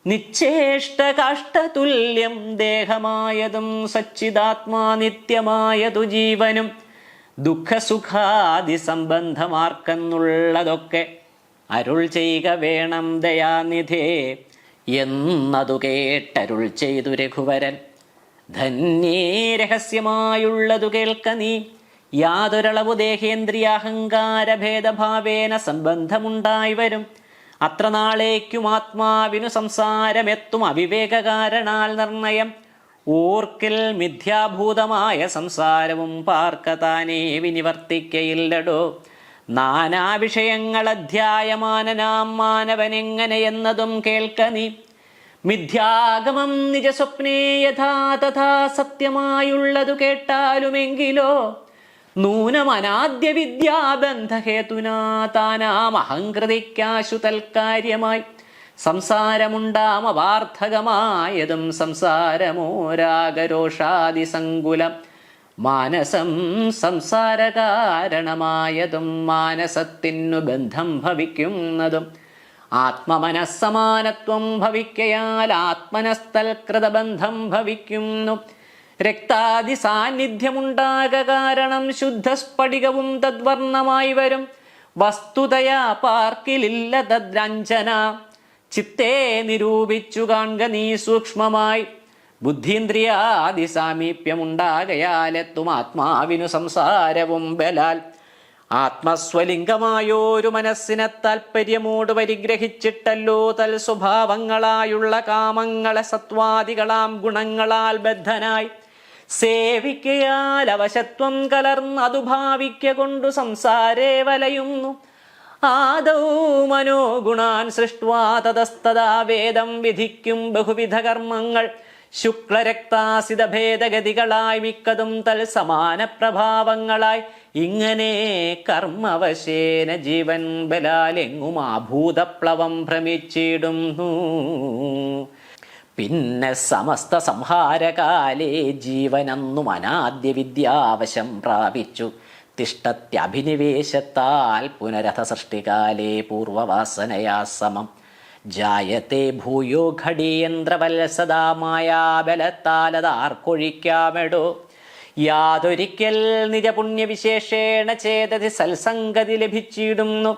നിശ്ചേഷ്ട കാഷ്ടതുല്യം ദേഹമായതും സച്ചിദാത്മാ നിത്യമായതു ജീവനും. ദുഃഖസുഖാദി സംബന്ധമാർക്കെന്നുള്ളതൊക്കെ അരുൾ ചെയ്യുക വേണം ദയാനിധേ എന്നതു കേട്ടരുൾ ചെയ്തു രഘുവരൻ. ധന്യേ രഹസ്യമായുള്ളതു കേൾക്ക നീ. യാതൊരളവു ദേഹേന്ദ്രിയാഹങ്കാര ഭേദഭാവേന സംബന്ധമുണ്ടായി വരും. അത്ര നാളേക്കും ആത്മാവിനു സംസാരമെത്തും അവിവേക കാരണാൽ നിർണയം. ഓർക്കിൽ മിഥ്യാഭൂതമായ സംസാരവും പാർക്കതാനേ വിനിവർത്തിക്കയില്ലടോ. നാനാ വിഷയങ്ങൾ അധ്യായമാനനാം മാനവനെങ്ങനെയെന്നതും കേൾക്ക നീ. മിഥ്യാഗമം നിജസ്വപ്നേ യഥാ തഥാ സത്യമായുള്ളതു കേട്ടാലുമെങ്കിലോ. നൂനമനാദ്യ വിദ്യാബന്ധഹേതുനാ താനാമഹങ്കൃതിക്കാശു തൽക്കാര്യമായി. സംസാരമുണ്ടാം അവാർത്ഥകമായതും സംസാരമോ രാഗരോഷാദിസങ്കുലം. മാനസം സംസാരകാരണമായതും മാനസത്തിനു ബന്ധം ഭവിക്കുന്നതും. ആത്മമനസ്സമാനത്വം ഭവിക്കയാൽ ആത്മനസ്തൽകൃതബന്ധം ഭവിക്കുന്നു. രക്താദി സാന്നിധ്യമുണ്ടാക കാരണം ശുദ്ധസ്ഫടികവും തദ്വർണ്ണമായി വരും. വസ്തുതയാ പാർക്കിലില്ല തദ്രഞ്ജന. ചിത്തേ നിരൂപിച്ചു കാൺക നീ സൂക്ഷ്മമായി. ബുദ്ധീന്ദ്രിയാദി സാമീപ്യമുണ്ടാകയാലെത്തും ആത്മാവിനു സംസാരവും ബലാൽ. ആത്മസ്വലിംഗമായോരു മനസ്സിനെ താൽപര്യമോട് പരിഗ്രഹിച്ചിട്ടല്ലോ തൽ സ്വഭാവങ്ങളായുള്ള കാമങ്ങളെ സത്വാദികളാം ഗുണങ്ങളാൽ ബദ്ധനായി സേവിക്കയാൽ അവശത്വം കലർന്നതു ഭാവിക്ക കൊണ്ടു സംസാരേ വലയുന്നു. ആദൗ മനോഗുണാൻ സൃഷ്ട്വാ തതസ്തദാ വേദം വിധിക്കും ബഹുവിധ കർമ്മങ്ങൾ. ശുക്ലരക്താസിത ഭേദഗതികളായി മിക്കതും തൽ സമാന പ്രഭാവങ്ങളായി. ഇങ്ങനെ കർമ്മവശേന ജീവൻ ബലാലെങ്ങും ആഭൂതപ്ലവം ഭ്രമിച്ചിടുന്നു. പിന്നെ സമസ്ത സംഹാരകാലേ ജീവനന്നും അനാദ്യ വിദ്യാവശം പ്രാപിച്ചു. തിഷ്ടത്യഭിനിവേശത്താൽ പുനരഥ സൃഷ്ടികാലേ പൂർവവാസനയാ സമം. ജായത്തെ ഭൂയോ ഘടീയന്ത്രവത്സദാ മായാബലത്താലതാർക്കൊഴിക്കാമെടോ. യാതൊരിക്കൽ നിജപുണ്യവിശേഷേണ ചേതതി സൽസംഗതി ലഭിച്ചിടുന്നു.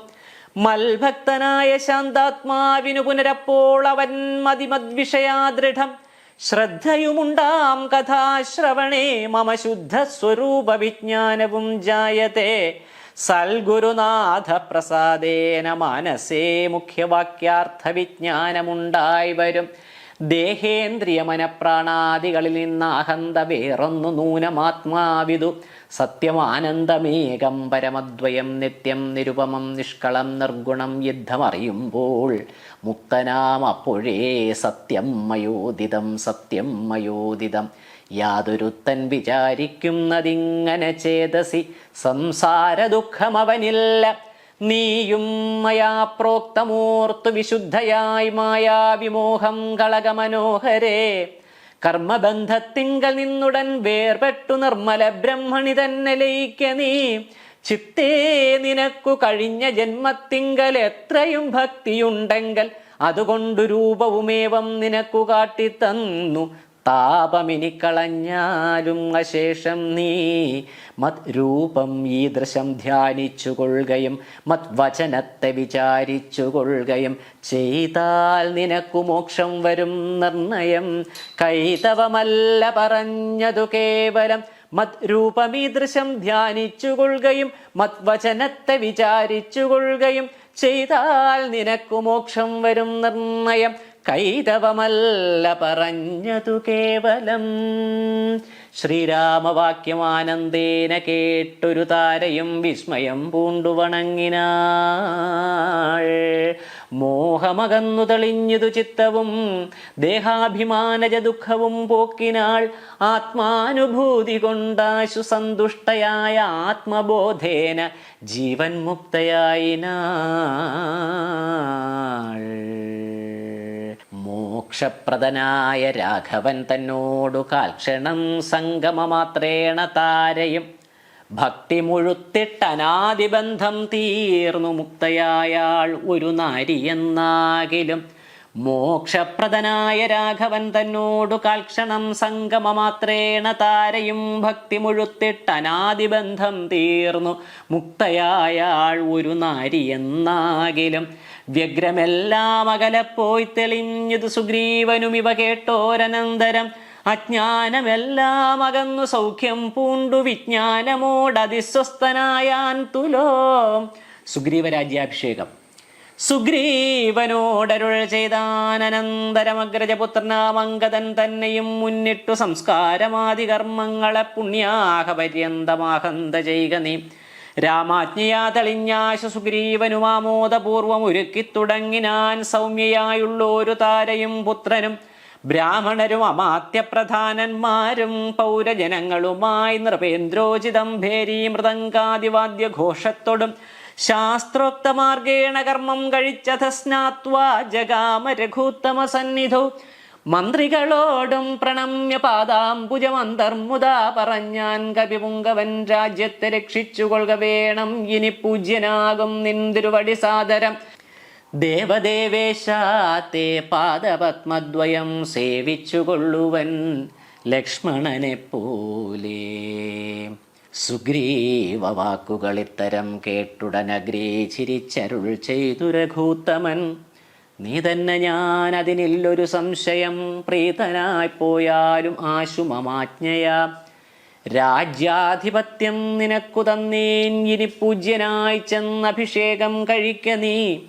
മൽഭക്തനായ ശാന്താത്മാവിനു പുനരപ്പോൾ അവൻ മതിമദ്വിഷയാദൃഢം. ശ്രദ്ധയുമുണ്ടാം കഥാശ്രവണേ മമ ശുദ്ധ സ്വരൂപ വിജ്ഞാനവും ജായത്തെ. സൽഗുരുനാഥ പ്രസാദേന മനസ്സേ മുഖ്യവാക്യാർത്ഥ വിജ്ഞാനമുണ്ടായി വരും. ദേഹേന്ദ്രിയ മനപ്രാണാദികളിൽ നിന്ന് അഹന്ത വേറൊന്നു നൂനമാത്മാവിതു. സത്യമാനന്ദമേകം പരമദ്വയം നിത്യം നിരുപമം നിഷ്കളം നിർഗുണം യുദ്ധമറിയുമ്പോൾ മുക്തനാം അപ്പോഴേ സത്യം മയോദിതം സത്യം മയോദിതം. യാതൊരുത്തൻ വിചാരിക്കുന്നതിങ്ങനെ ചേതസി സംസാര ദുഃഖമവനില്ല. നീയും മയാ പ്രോക്തമൂർത്തു വിശുദ്ധയായി മായാവിമോഹം കളകമനോഹരേ. കർമ്മബന്ധത്തിങ്കൽ നിന്നുടൻ വേർപെട്ടു നിർമ്മല ബ്രഹ്മണി തന്നെ ലയിക്ക നീ. ചിത്തേ നിനക്കു കഴിഞ്ഞ ജന്മത്തിങ്കൽ എത്രയും ഭക്തിയുണ്ടെങ്കിൽ അതുകൊണ്ടു രൂപവുമേവം നിനക്കു കാട്ടിത്തന്നു. താപമിനിക്കളഞ്ഞാലും അശേഷം നീ മത് രൂപം ഈദൃശം ധ്യാനിച്ചു കൊള്ളുകയും മത് വചനത്തെ വിചാരിച്ചു കൊള്ളുകയും ചെയ്താൽ നിനക്കു മോക്ഷം വരും നിർണയം. കൈതവമല്ല പറഞ്ഞതു കേവലം, മത് രൂപമീദൃശം ധ്യാനിച്ചു കൊള്ളുകയും മത് വചനത്തെ വിചാരിച്ചു കൊള്ളുകയും ചെയ്താൽ നിനക്കു മോക്ഷം വരും നിർണയം. കൈതവമല്ല പറഞ്ഞതു കേവലം. ശ്രീരാമവാക്യമാനന്ദേന കേട്ടൊരു താരയും വിസ്മയം പൂണ്ടു വണങ്ങിനാൾ. മോഹമകന്നു തെളിഞ്ഞതു ചിത്തവും ദേഹാഭിമാനജ ദുഃഖവും പോക്കിനാൾ. ആത്മാനുഭൂതി കൊണ്ടാശു സന്തുഷ്ടയായ ആത്മബോധേന ജീവൻ മുക്തയായിനാൾ. മോക്ഷപ്രദനായ രാഘവൻ തന്നോടു കാൽക്ഷണം സംഗമമാത്രേണ താരയും ഭക്തി മുഴുത്തിട്ടനാദിബന്ധം തീർന്നു മുക്തയായാൾ ഒരു നാരിയെന്നാകിലും. മോക്ഷപ്രദനായ രാഘവൻ തന്നോടു കാൽക്ഷണം സംഗമമാത്രേണ താരയും ഭക്തി മുഴുത്തിട്ടനാദിബന്ധം തീർന്നു മുക്തയായാൾ ഒരു നാരിയെന്നാകിലും. വ്യഗ്രമെല്ലാം അകലപ്പോയി തെളിഞ്ഞതു സുഗ്രീവനും ഇവ കേട്ടോരനന്തരം. അജ്ഞാനമെല്ലാം അകന്നു സൗഖ്യം പൂണ്ടു വിജ്ഞാനമോടതിസ്വസ്ഥനായാൻ തുലോം. സുഗ്രീവരാജ്യാഭിഷേകം. സുഗ്രീവനോടരുൾ ചെയ്താനന്തരമഗ്രജപുത്രനാമംഗതൻ തന്നെയും മുന്നിട്ടു സംസ്കാരമാദി കർമ്മങ്ങളെ പുണ്യാഹപര്യന്തമാഹന്ത ചെയ്യുക നീ. രാമാജ്ഞയാ തെളിഞ്ഞാശ സുഗ്രീവനുമാമോദപൂർവം ഒരുക്കി തുടങ്ങിനാൻ. സൗമ്യയായുള്ളൊരു താരയും പുത്രനും ബ്രാഹ്മണരും അമാത്യപ്രധാനന്മാരും പൗരജനങ്ങളുമായി നൃപേന്ദ്രോചിതം ഭേരീ മൃദംഗാദിവാദ്യഘോഷത്തോടും ശാസ്ത്രോക്തമാർഗേണ കർമ്മം കഴിച്ചഥ സ്നാത്വാ ജഗാമ രഘൂത്തമ സന്നിധൗ. മന്ത്രികളോടും പ്രണമ്യ പാദാംബുജമന്തർമുദാ പറഞ്ഞാൻ. കവിപുങ്കവൻ രാജ്യത്തെ രക്ഷിച്ചുകൊള്ളുക വേണം ഇനി പൂജ്യനാകും നിന്തിരുവടി സാദരം. ദേവദേവേശാത്തെ പാദപത്മദ്വയം സേവിച്ചുകൊള്ളുവൻ ലക്ഷ്മണനെ പോലെ. സുഗ്രീവ വാക്കുകൾ ഇത്തരം കേട്ടുടനഗ്രേ ചിരിച്ചരുൾ ചെയ്തു രഘൂത്തമൻ. നീ തന്നെ ഞാൻ അതിനില്ലൊരു സംശയം, പ്രീതനായി പോയാലും ആശു മമാജ്ഞയാ. രാജ്യാധിപത്യം നിനക്കു തന്നേൻ ഇനി പൂജ്യനായി ചെന്നഭിഷേകം കഴിക്ക നീ.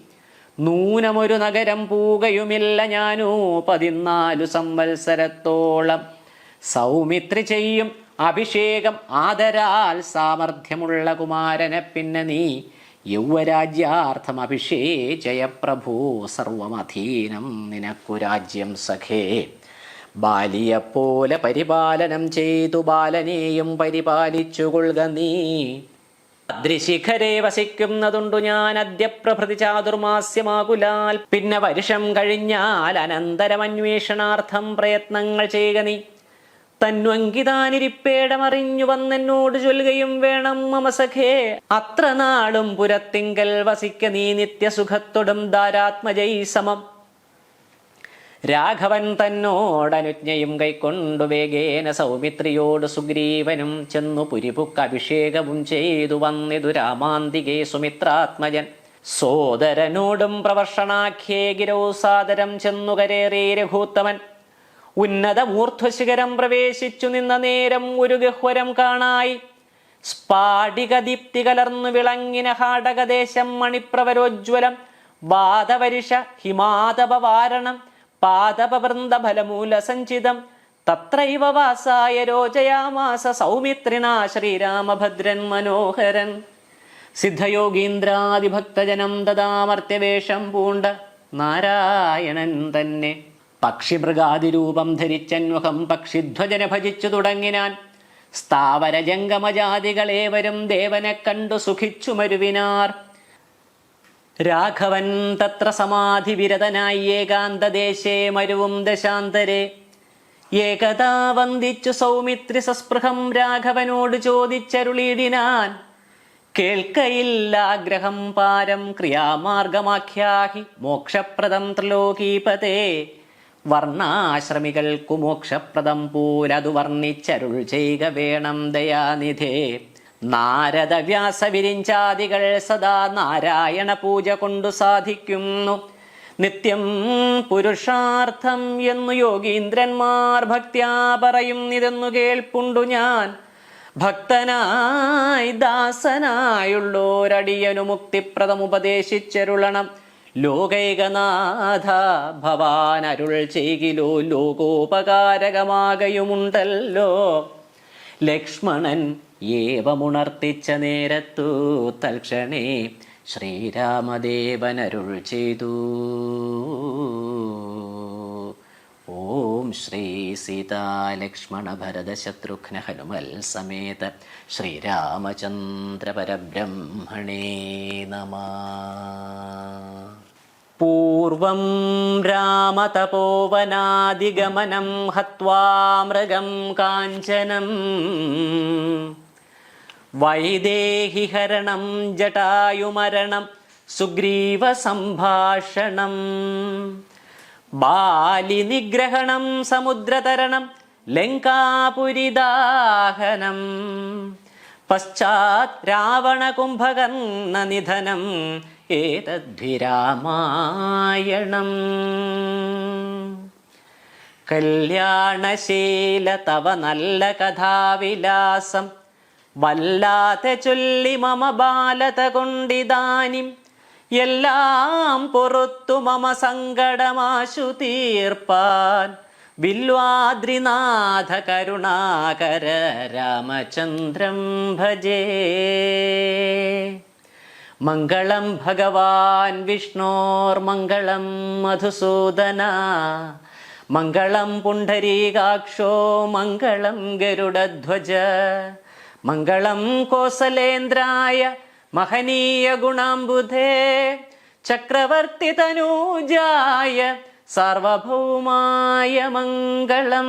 നൂനമൊരു നഗരം പൂകയുമില്ല ഞാനോ 14 സംവത്സരത്തോളം. സൗമിത്രി ചെയ്യും അഭിഷേകം ആദരാൽ സാമർഥ്യമുള്ള കുമാരനെ പിന്നെ നീ യൗവരാജ്യാർത്ഥം അഭിഷേചയ പ്രഭോ. സർവമധീനം നിനക്കു രാജ്യം സഖേ. ബാലിയെപ്പോലെ പരിപാലനം ചെയ്തു ബാലനെയും പരിപാലിച്ചുകൊള്ളുക നീ. അദ്രിശിഖരെ വസിക്കുന്നതുണ്ടു ഞാൻ അദ്യപ്രഭൃതി ചാതുർമാസ്യമാകുലാൽ. പിന്നെ വർഷം കഴിഞ്ഞാൽ അനന്തരമന്വേഷണാർത്ഥം പ്രയത്നങ്ങൾ ചെയ്യുക നീ. തന്വങ്കിതാനിരിപ്പേടമറിഞ്ഞു വന്നെന്നോട് ചൊല്ലുകയും വേണം മമ സഖേ. അത്ര നാളും പുരത്തിങ്കൽ വസിക്ക നീ നിത്യസുഖത്തോടും ധാരാത്മജൈ സമം. രാഘവൻ തന്നോടനുജ്ഞയും കൈക്കൊണ്ടു വേഗേന സൗമിത്രിയോട് സുഗ്രീവനും ചെന്നു പുരിപുക്ക് അഭിഷേകവും ചെയ്തു വന്നിതു രാമാന്തികേ സുമിത്രാത്മജൻ. സോദരനോടും പ്രവർഷണാഖ്യേ ഗിരോ സാദരം ചെന്നു കരേറി രഘൂത്തമൻ. ഉന്നത മൂർധ്വശിഖരം പ്രവേശിച്ചു നിന്ന നേരം ഒരു ഗഹ്വരം കാണായി. സ്ഫാടിക ദീപ്തി കലർന്നു വിളങ്ങിന ഹാടകദേശം മണിപ്രവരോജ്വലം. വാദവരിഷ ഹിമാതപവാരണം പാദപവൃന്ദഫലമൂല സഞ്ചിതം. തത്രൈവ വാസായ രോചയാമാസ സൗമിത്രിണാ ശ്രീരാമഭദ്രൻ മനോഹരൻ. സിദ്ധയോഗീന്ദ്രാദിഭക്തജനം തഥാമർത്യവേഷം പൂണ്ട നാരായണൻ തന്നെ. പക്ഷിമൃഗാദിരൂപം ധരിച്ചന്വഹം പക്ഷിധ്വജനെ ഭജിച്ചു തുടങ്ങിനാൻ. സ്ഥാവര ജംഗമജാതികളേവരും ദേവനെ കണ്ടു സുഖിച്ചു മരുവിനാർ. രാഘവൻ തത്ര സമാധി വിരതനായി ഏകാന്തദേശേ മരുവും ദശാന്തരെ. ഏകദാ വന്ദിച്ചു സൗമിത്രി സസ്പൃഹം രാഘവനോട് ചോദിച്ചരുളിടിനാൻ. കേൾക്കയില്ലാഗ്രഹം പാരം ക്രിയാമാർഗമാഖ്യാഹി മോക്ഷപ്രദം ത്രിലോകീപതേ. വർണ്ണാശ്രമികൾക്കു മോക്ഷപ്രദം പോലതു വർണ്ണിച്ചരുൾ ചെയ്യുക വേണം ദയാനിധേ. നാരദ വ്യാസ വിരിഞ്ചാദികൾ സദാ നാരായണ പൂജ കൊണ്ടു സാധിക്കുന്നു നിത്യം പുരുഷാർത്ഥം എന്നു യോഗീന്ദ്രന്മാർ ഭക്ത്യാ പറയുന്നിതെന്നു കേൾപ്പുണ്ടു ഞാൻ. ഭക്തനായി ദാസനായുള്ളോരടിയനു മുക്തിപ്രദമുപദേശിച്ചരുളണം. ലോകൈകനാഥ ഭവാൻ അരുൾ ചെയ്കിലോ ലോകോപകാരകമാകയുമുണ്ടല്ലോ. ലക്ഷ്മണൻ ഏവമുണർത്തിച്ച നേരത്തു തൽക്ഷണേ ശ്രീരാമദേവനരുൾ ചെയ്തു. ഓം ശ്രീ സീതാ ലക്ഷ്മണ ഭരത ശത്രുഘ്ന ഹനുമൽ സമേത ശ്രീരാമചന്ദ്ര പരബ്രഹ്മണേ നമഃ. പൂർവം രാമതപോവനാദിഗമനം ഹത്വാ മൃഗം കാഞ്ചനം വൈദേഹിഹരണം ജടായുമരണം സുഗ്രീവ സംഭാഷണം ബാലിനിഗ്രഹണം സമുദ്രതരണം ലങ്കാപുരിദാഹനം പശ്ചാത് രാവണകുംഭകർണ നിധനം ഏതദ്ഭിരാമായണം. കല്യാണശീല തവ നല്ല കഥാവിലാസം വല്ലാതെ ചൊല്ലി മമ ബാലത കൊണ്ടിതാനിം എല്ലാം പൊറുത്തു മമ സങ്കടമാശു തീർപ്പാൻ ബില്വാദ്രിനാഥ കരുണാകര രാമചന്ദ്രം ഭജേ. മംഗളം ഭഗവാൻ വിഷ്ണോർമംഗളം മധുസൂദന മംഗളം പുണ്ഡരീകാക്ഷോ മംഗളം ഗരുഡധ്വജ മംഗളം കോസലേന്ദ്രായ മഹനീയ ഗുണാംബുധേ ചക്രവർത്തി തനൂജായ സാർവഭൗമായ മംഗളം.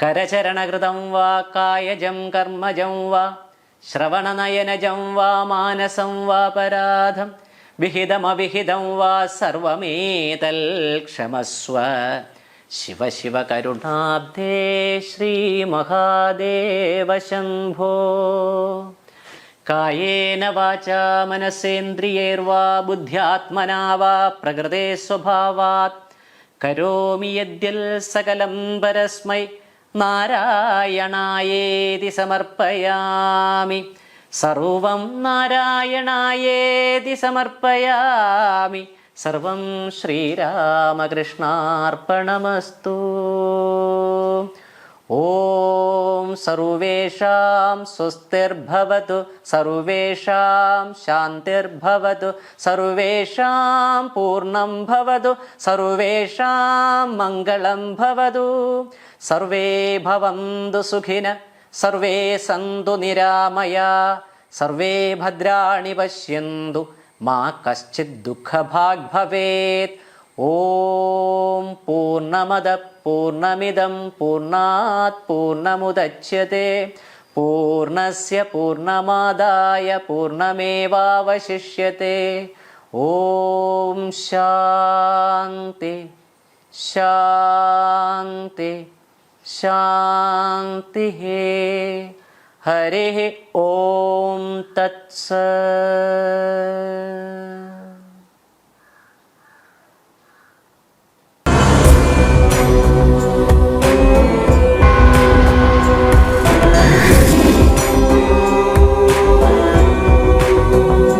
കരചരണകൃതം വാ കായജം കർമ്മജം വാ ശ്രവണനയനജം വാ മാനസം വാ പരാധം വിഹിതമവിഹിതം വാ സർവമേതൽ ക്ഷമസ്വ. ശിവ ശിവ കരുണാബ്ധേ ശ്രീ മഹാദേവ ശംഭോ. കായേന വാചാ മനസേന്ദ്രിയൈർവാ ബുദ്ധ്യാത്മനാ വാ പ്രകൃതേ സ്വഭാവാത് കരോമി യദ്യൽ സകലം പരസ്മൈ നാരായണായേതി സമർപ്പയാമി. സർവം നാരായണായേതി സമർപ്പയാമി. സർവം ശ്രീരാമകൃഷ്ണാർപ്പണമസ്തു. ഓം സർവേഷാം സ്വസ്തിർഭവതു സർവേഷാം ശാന്തിർഭവതു സർവേഷാം പൂർണ്ണം ഭവതു സർവേഷാം മംഗളം ഭവതു. സർവേ ഭവന്തു സുഖിന സർവേ സന്തു നിരാമയാ സർവേ ഭദ്രാണി പശ്യന്തു മാ കശ്ചിത് ദുഃഖഭാഗ് ഭവേത്. ഓം പൂർണ്ണമദ പൂർണ്ണമിദം പൂർണ്ണാത് പൂർണ്ണമുദച്യത്തെ പൂർണ്ണസ്യ പൂർണ്ണമാദായ പൂർണ്ണമേവാവശിഷ്യത്തെ. ഓം ശാന്തി ശാന്തി ശാന്തി. ഹരി. ഓം തത്സത്.